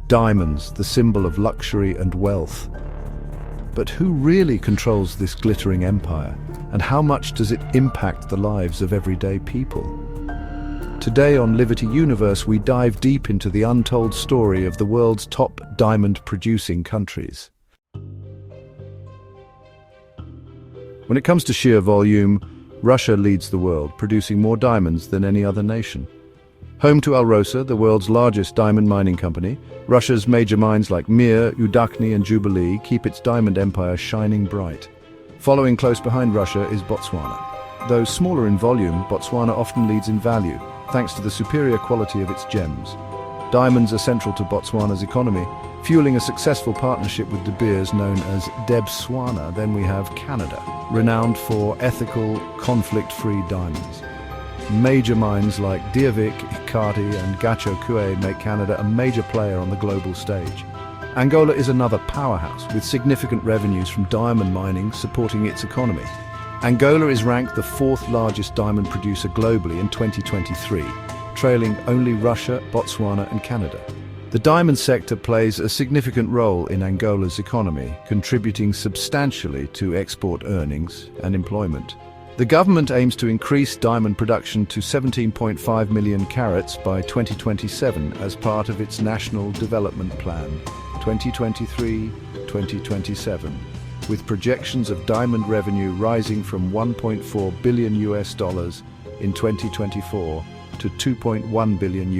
Diamonds, the symbol of luxury and wealth. But who really controls this glittering empire, and how much does it impact the lives of everyday people? Today on Liberty Universe, we dive deep into the untold story of the world's top diamond-producing countries. When it comes to sheer volume, Russia leads the world, producing more diamonds than any other nation. Home to Alrosa, the world's largest diamond mining company, Russia's major mines like Mir, Udakni and Jubilee keep its diamond empire shining bright. Following close behind Russia is Botswana. Though smaller in volume, Botswana often leads in value, thanks to the superior quality of its gems. Diamonds are central to Botswana's economy, fueling a successful partnership with De Beers known as Debswana. Then we have Canada, renowned for ethical, conflict-free diamonds. Major mines like Diavik, Ikati and Gacho-Kue make Canada a major player on the global stage. Angola is another powerhouse, with significant revenues from diamond mining supporting its economy. Angola is ranked the fourth largest diamond producer globally in 2023, trailing only Russia, Botswana and Canada. The diamond sector plays a significant role in Angola's economy, contributing substantially to export earnings and employment. The government aims to increase diamond production to 17.5 million carats by 2027 as part of its National Development Plan 2023-2027, with projections of diamond revenue rising from $1.4 billion in 2024 to $2.1 billion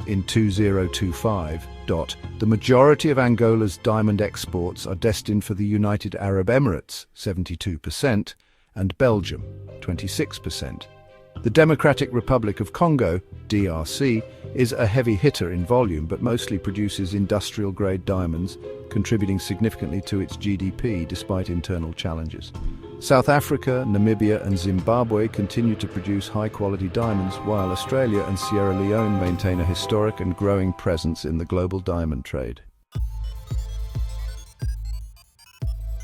in 2025. The majority of Angola's diamond exports are destined for the United Arab Emirates, 72%, and Belgium, 26%. The Democratic Republic of Congo, DRC, is a heavy hitter in volume but mostly produces industrial-grade diamonds, contributing significantly to its GDP despite internal challenges. South Africa, Namibia and Zimbabwe continue to produce high-quality diamonds, while Australia and Sierra Leone maintain a historic and growing presence in the global diamond trade.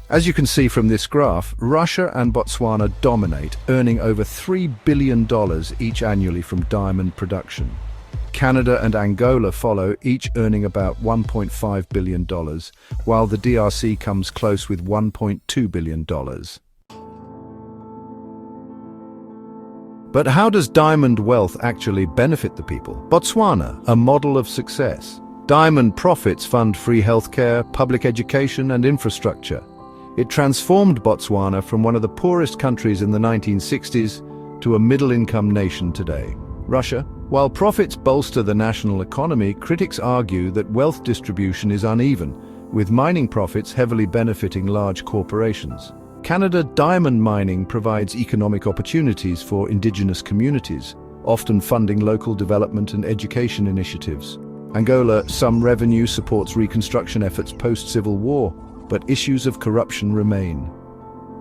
As you can see from this graph, Russia and Botswana dominate, earning over $3 billion each annually from diamond production. Canada and Angola follow, each earning about $1.5 billion, while the DRC comes close with $1.2 billion. But how does diamond wealth actually benefit the people? Botswana, a model of success. Diamond profits fund free healthcare, public education and infrastructure. It transformed Botswana from one of the poorest countries in the 1960s to a middle-income nation today. Russia. While profits bolster the national economy, critics argue that wealth distribution is uneven, with mining profits heavily benefiting large corporations. Canada. Diamond mining provides economic opportunities for indigenous communities, often funding local development and education initiatives. Angola. Some revenue supports reconstruction efforts post-Civil War, but issues of corruption remain.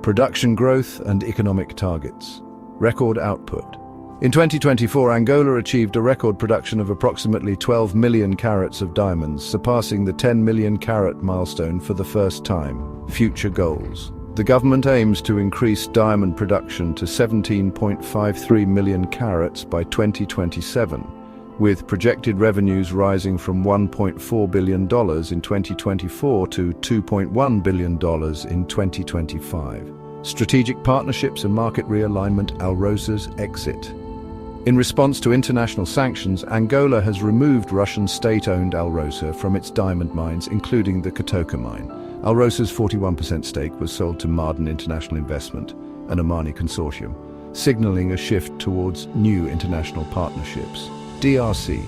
Production growth and economic targets. Record output. In 2024, Angola achieved a record production of approximately 12 million carats of diamonds, surpassing the 10 million carat milestone for the first time. Future goals. The government aims to increase diamond production to 17.53 million carats by 2027. With projected revenues rising from $1.4 billion in 2024 to $2.1 billion in 2025. Strategic partnerships and market realignment. Alrosa's exit. In response to international sanctions, Angola has removed Russian state-owned Alrosa from its diamond mines, including the Kotoka mine. Alrosa's 41% stake was sold to Marden International Investment, an Omani consortium, signaling a shift towards new international partnerships. DRC.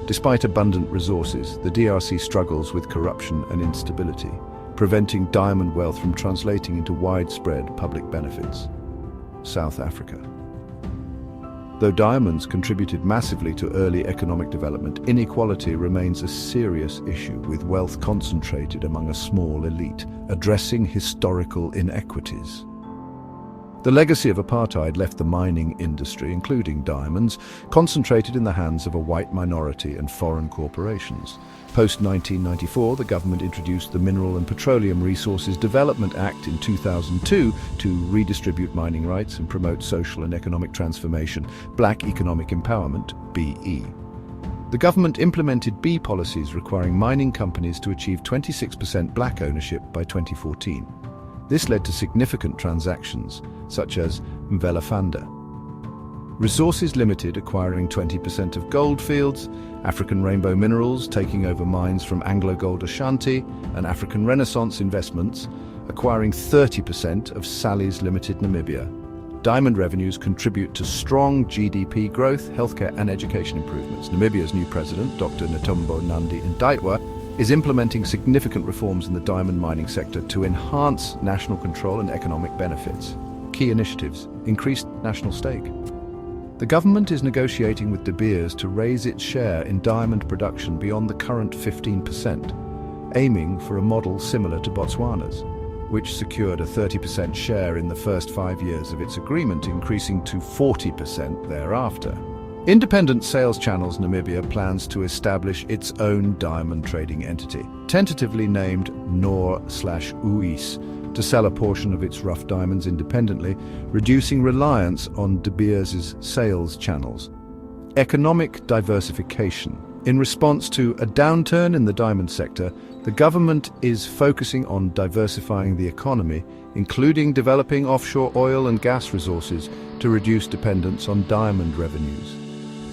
Despite abundant resources, the DRC struggles with corruption and instability, preventing diamond wealth from translating into widespread public benefits. South Africa. Though diamonds contributed massively to early economic development, inequality remains a serious issue, with wealth concentrated among a small elite. Addressing historical inequities. The legacy of apartheid left the mining industry, including diamonds, concentrated in the hands of a white minority and foreign corporations. Post-1994, the government introduced the Mineral and Petroleum Resources Development Act in 2002 to redistribute mining rights and promote social and economic transformation, Black Economic Empowerment, BE. The government implemented B policies requiring mining companies to achieve 26% black ownership by 2014. This led to significant transactions, such as Mvelafanda. Resources Limited acquiring 20% of goldfields, African Rainbow Minerals taking over mines from Anglo Gold Ashanti, and African Renaissance Investments acquiring 30% of Sally's Limited Namibia. Diamond revenues contribute to strong GDP growth, healthcare and education improvements. Namibia's new president, Dr. Netumbo Nandi-Ndaitwah, is implementing significant reforms in the diamond mining sector to enhance national control and economic benefits. Key initiatives: increased national stake. The government is negotiating with De Beers to raise its share in diamond production beyond the current 15%, aiming for a model similar to Botswana's, which secured a 30% share in the first 5 years of its agreement, increasing to 40% thereafter. Independent Sales Channels Namibia plans to establish its own diamond trading entity, tentatively named NOR/UIS, to sell a portion of its rough diamonds independently, reducing reliance on De Beers' sales channels. Economic diversification. In response to a downturn in the diamond sector, the government is focusing on diversifying the economy, including developing offshore oil and gas resources to reduce dependence on diamond revenues.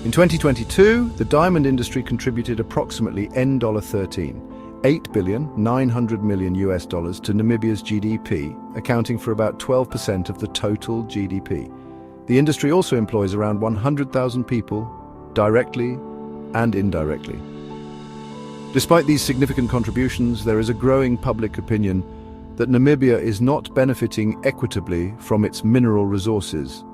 In 2022, the diamond industry contributed approximately $8.9 billion to Namibia's GDP, accounting for about 12% of the total GDP. The industry also employs around 100,000 people, directly and indirectly. Despite these significant contributions, there is a growing public opinion that Namibia is not benefiting equitably from its mineral resources,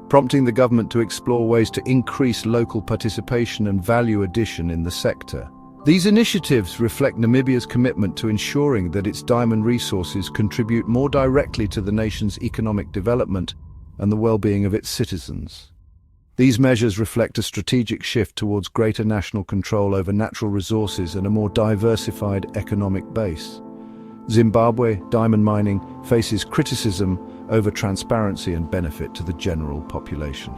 prompting the government to explore ways to increase local participation and value addition in the sector. These initiatives reflect Namibia's commitment to ensuring that its diamond resources contribute more directly to the nation's economic development and the well-being of its citizens. These measures reflect a strategic shift towards greater national control over natural resources and a more diversified economic base. Zimbabwe diamond mining faces criticism over transparency and benefit to the general population.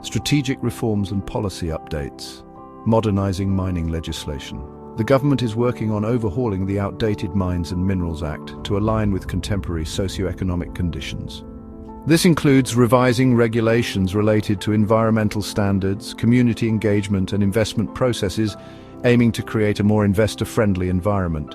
Strategic reforms and policy updates. Modernizing mining legislation. The government is working on overhauling the outdated Mines and Minerals Act to align with contemporary socio-economic conditions. This includes revising regulations related to environmental standards, community engagement and investment processes, aiming to create a more investor-friendly environment.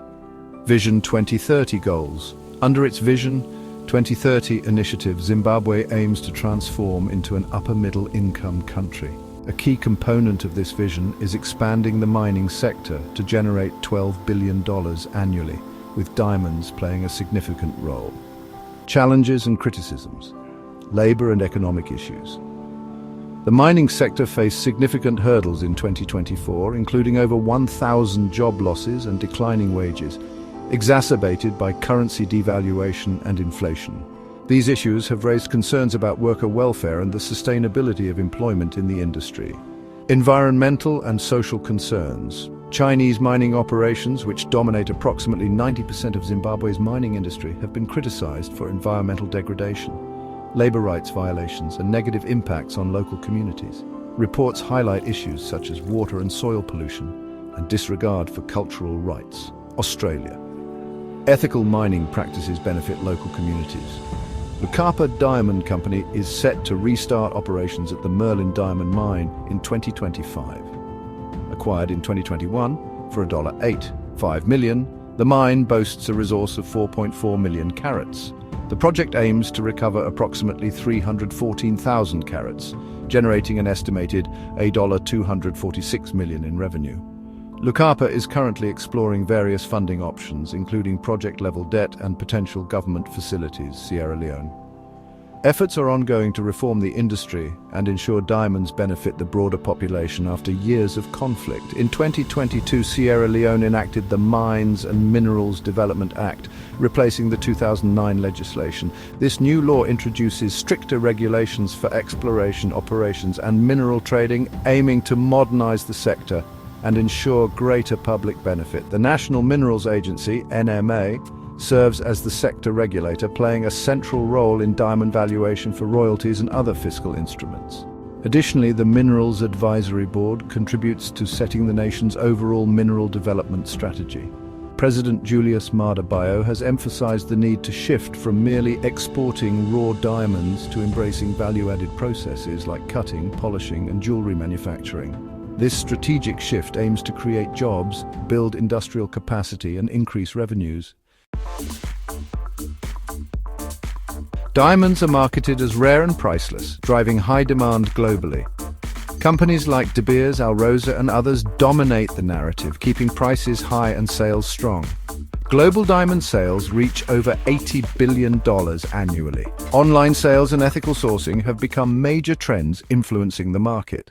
Vision 2030 goals. Under its Vision 2030 initiative, Zimbabwe aims to transform into an upper-middle income country. A key component of this vision is expanding the mining sector to generate $12 billion annually, with diamonds playing a significant role. Challenges and criticisms. Labor and economic issues. The mining sector faced significant hurdles in 2024, including over 1,000 job losses and declining wages, exacerbated by currency devaluation and inflation. These issues have raised concerns about worker welfare and the sustainability of employment in the industry. Environmental and social concerns. Chinese mining operations, which dominate approximately 90% of Zimbabwe's mining industry, have been criticized for environmental degradation, labor rights violations, and negative impacts on local communities. Reports highlight issues such as water and soil pollution and disregard for cultural rights. Australia. Ethical mining practices benefit local communities. Lukapa Diamond Company is set to restart operations at the Merlin Diamond Mine in 2025. Acquired in 2021 for $8.5 million, the mine boasts a resource of 4.4 million carats. The project aims to recover approximately 314,000 carats, generating an estimated $246 million in revenue. Lukapa is currently exploring various funding options, including project-level debt and potential government facilities, Sierra Leone. Efforts are ongoing to reform the industry and ensure diamonds benefit the broader population after years of conflict. In 2022, Sierra Leone enacted the Mines and Minerals Development Act, replacing the 2009 legislation. This new law introduces stricter regulations for exploration operations and mineral trading, aiming to modernize the sector and ensure greater public benefit. The National Minerals Agency, NMA, serves as the sector regulator, playing a central role in diamond valuation for royalties and other fiscal instruments. Additionally, the Minerals Advisory Board contributes to setting the nation's overall mineral development strategy. President Julius Maada Bio has emphasized the need to shift from merely exporting raw diamonds to embracing value-added processes like cutting, polishing, and jewelry manufacturing. This strategic shift aims to create jobs, build industrial capacity, and increase revenues. Diamonds are marketed as rare and priceless, driving high demand globally. Companies like De Beers, Alrosa, and others dominate the narrative, keeping prices high and sales strong. Global diamond sales reach over $80 billion annually. Online sales and ethical sourcing have become major trends influencing the market.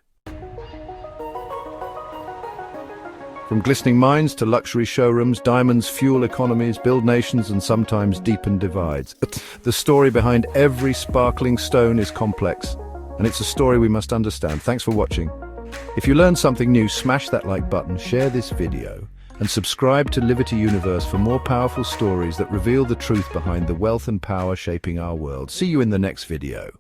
From glistening mines to luxury showrooms, diamonds fuel economies, build nations, and sometimes deepen divides. The story behind every sparkling stone is complex, and it's a story we must understand. Thanks for watching. If you learned something new, smash that like button, share this video, and subscribe to Liberty Universe for more powerful stories that reveal the truth behind the wealth and power shaping our world. See you in the next video.